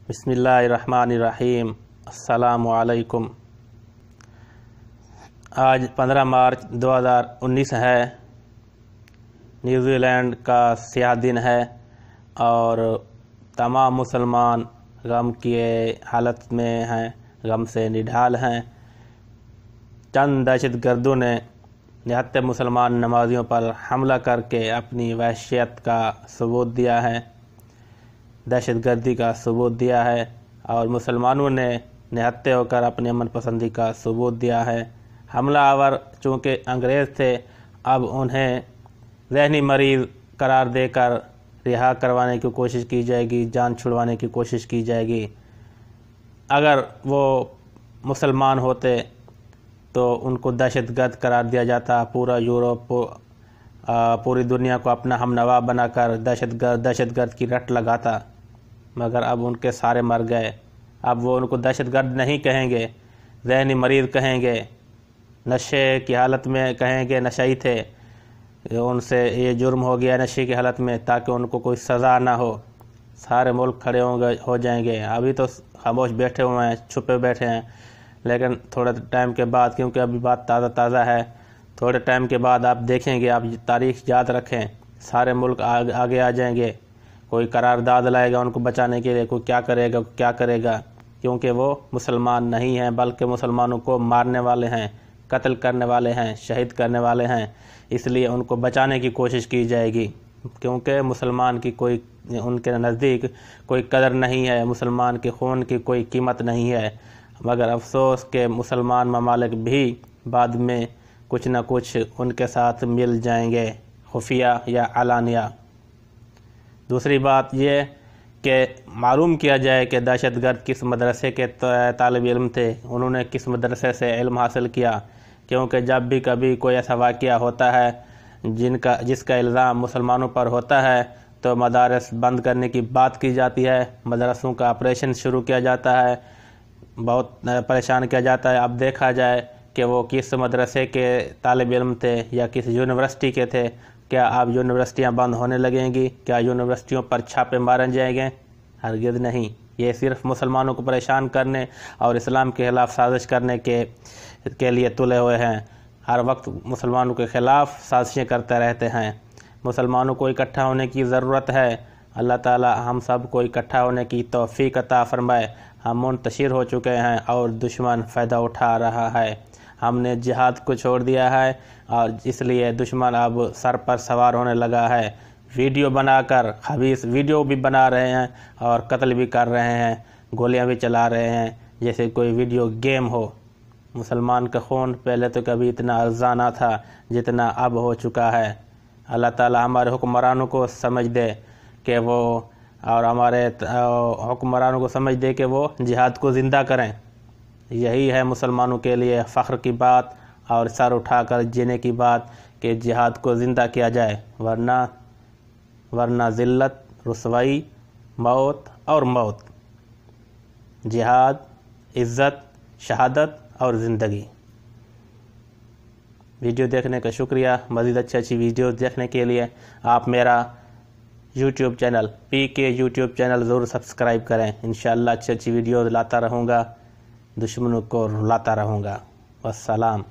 بسم اللہ الرحمن الرحیم۔ السلام علیکم۔ آج 15 مارچ 2019 ہے۔ نیوزی لینڈ کا سیاہ دن ہے اور تمام مسلمان غم کی حالت میں ہیں، غم سے نڈھال ہیں۔ چند دہشت گردوں نے نہتے مسلمان نمازیوں پر حملہ کر کے اپنی وحشیت کا ثبوت دیا ہے، دہشت گردی کا ثبوت دیا ہے، اور مسلمانوں نے نہتے ہو کر اپنی امن پسندی کا ثبوت دیا ہے۔ حملہ آور چونکہ انگریز تھے، اب انہیں ذہنی مریض قرار دے کر رہا کروانے کی کوشش کی جائے گی، جان چھڑوانے کی کوشش کی جائے گی۔ اگر وہ مسلمان ہوتے تو ان کو دہشت گرد قرار دیا جاتا، پورا یورپ پوری دنیا کو اپنا ہم نوا بنا کر دہشت گرد کی رٹ لگاتا، مگر اب ان کے سارے مر گئے۔ اب وہ ان کو دہشت گرد نہیں کہیں گے، ذہنی مریض کہیں گے، نشے کی حالت میں کہیں گے نشئی تھے، ان سے یہ جرم ہو گیا نشے کی حالت میں، تاکہ ان کو کوئی سزا نہ ہو۔ سارے ملک کھڑے ہو جائیں گے۔ ابھی تو خاموش بیٹھے ہوئے ہیں، چھپے بیٹھے ہیں، لیکن تھوڑے ٹائم کے بعد، کیونکہ ابھی بات تازہ ہے، تھوڑے ٹائم کے بعد آپ دیکھیں گے، آپ تاریخ یاد رکھیں، سارے ملک آگے آ جائیں گے۔ کوئی قرارداد لائے گا ان کو بچانے کے لیے، کوئی کیا کرے گا، کیونکہ وہ مسلمان نہیں ہیں بلکہ مسلمانوں کو مارنے والے ہیں، قتل کرنے والے ہیں، شہید کرنے والے ہیں۔ اس لیے ان کو بچانے کی کوشش کی جائے گی، کیونکہ مسلمان کی کوئی ان کے نزدیک کوئی قدر نہیں ہے، مسلمان کے خون کی کوئی قیمت نہیں ہے۔ مگر افسوس کہ مسلمان ممالک بھی بعد میں کچھ نہ کچھ ان کے ساتھ مل جائیں گے، خفیہ یا علانیہ۔ دوسری بات یہ کہ معلوم کیا جائے کہ دہشت گرد کس مدرسے کے طالب علم تھے، انہوں نے کس مدرسے سے علم حاصل کیا، کیونکہ جب بھی کبھی کوئی ایسا واقعہ ہوتا ہے جس کا الزام مسلمانوں پر ہوتا ہے تو مدارس بند کرنے کی بات کی جاتی ہے، مدرسوں کا آپریشن شروع کیا جاتا ہے، بہت پریشان کیا جاتا ہے۔ اب دیکھا جائے کہ وہ کس مدرسے کے طالب علم تھے یا کس یونیورسٹی کے تھے۔ کیا اب یونیورسٹیاں بند ہونے لگیں گی؟ کیا یونیورسٹیوں پر چھاپے مارے جائیں گے؟ ہرگز نہیں۔ یہ صرف مسلمانوں کو پریشان کرنے اور اسلام کے خلاف سازش کرنے کے لیے تلے ہوئے ہیں، ہر وقت مسلمانوں کے خلاف سازشیں کرتے رہتے ہیں۔ مسلمانوں کو اکٹھا ہونے کی ضرورت ہے۔ اللہ تعالی ہم سب کو اکٹھا ہونے کی توفیق عطا فرمائے۔ ہم منتشر ہو چکے ہیں اور دشمن فائدہ اٹھا رہا ہے۔ ہم نے جہاد کو چھوڑ دیا ہے اور اس لیے دشمن اب سر پر سوار ہونے لگا ہے۔ ویڈیو بنا کر خبیث ویڈیو بھی بنا رہے ہیں اور قتل بھی کر رہے ہیں، گولیاں بھی چلا رہے ہیں جیسے کوئی ویڈیو گیم ہو۔ مسلمان کا خون پہلے تو کبھی اتنا ارزاں نہ تھا جتنا اب ہو چکا ہے۔ اللہ تعالی ہمارے حکمرانوں کو سمجھ دے کہ وہ، اور ہمارے حکمرانوں کو سمجھ دے کہ وہ جہاد کو زندہ کریں۔ یہی ہے مسلمانوں کے لیے فخر کی بات اور سر اٹھا کر جینے کی بات کہ جہاد کو زندہ کیا جائے، ورنہ ذلت، رسوائی، موت اور موت۔ جہاد، عزت، شہادت اور زندگی۔ ویڈیو دیکھنے کا شکریہ۔ مزید اچھی ویڈیوز دیکھنے کے لیے آپ میرا YouTube channel PK YouTube channel ضرور سبسکرائب کریں۔ انشاءاللہ اچھی ویڈیوز لاتا رہوں گا، دشمنوں کو رلاتا رہوں گا۔ والسلام۔